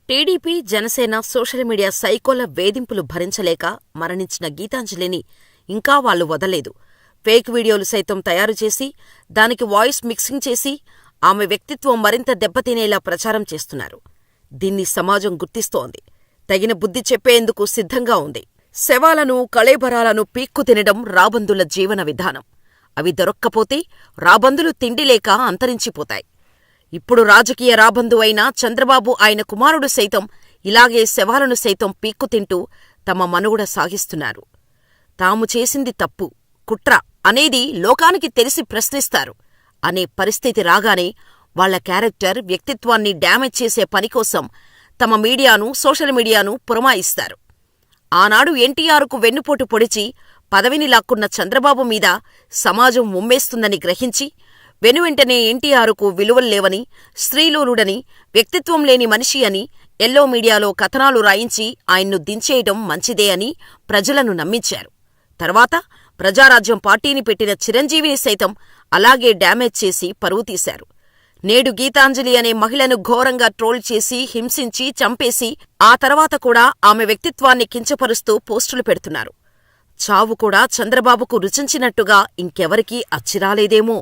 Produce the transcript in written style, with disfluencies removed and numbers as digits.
TDP, Janasena social media సైకోల వేధింపులు భరించలేక మరణించిన గీతాంజలిని ఇంకా వాళ్లు వదల్లేదు. ఫేక్ వీడియోలు సైతం తయారుచేసి, దానికి వాయిస్ మిక్సింగ్ చేసి, ఆమె వ్యక్తిత్వం మరింత దెబ్బతినేలా ప్రచారం చేస్తున్నారు. దీన్ని సమాజం గుర్తిస్తోంది. తగిన బుద్ధి చెప్పేందుకు సిద్ధంగా ఉంది. శవాలను, కళేబరాలను పీక్కు తినడం రాబందుల జీవన విధానం. అవి దొరక్కపోతే రాబందులు తిండిలేక అంతరించిపోతాయి. ఇప్పుడు రాజకీయ రాబందు అయిన చంద్రబాబు, ఆయన కుమారుడు సైతం ఇలాగే శవాలను సైతం పీక్కుతింటూ తమ మనుగడ సాగిస్తున్నారు. తాము చేసింది తప్పు, కుట్ర అనేది లోకానికి తెలిసి ప్రశ్నిస్తారు అనే పరిస్థితి రాగానే వాళ్ల క్యారెక్టర్, వ్యక్తిత్వాన్ని డ్యామేజ్ చేసే పనికోసం తమ మీడియాను, సోషల్ మీడియాను పురమాయిస్తారు. ఆనాడు ఎన్టీఆర్కు వెన్నుపోటు పొడిచి పదవిని లాక్కున్న చంద్రబాబు మీద సమాజం ఉమ్మేస్తుందని గ్రహించి వెనువెంటనే ఎన్టీఆర్కు విలువల్లేవని, స్త్రీలోలుడని, వ్యక్తిత్వం లేని మనిషి అని ఎల్లో మీడియాలో కథనాలు రాయించి ఆయన్ను దించేయటం మంచిదే అని ప్రజలను నమ్మించారు. తర్వాత ప్రజారాజ్యం పార్టీని పెట్టిన చిరంజీవిని సైతం అలాగే డ్యామేజ్ చేసి పరువు తీశారు. నేడు గీతాంజలి అనే మహిళను ఘోరంగా ట్రోల్ చేసి, హింసించి, చంపేసి ఆ తర్వాత కూడా ఆమె వ్యక్తిత్వాన్ని కించపరుస్తూ పోస్టులు పెడుతున్నారు. చావు కూడా చంద్రబాబుకు రుచించినట్టుగా ఇంకెవరికీ అచ్చిరాలేదేమో.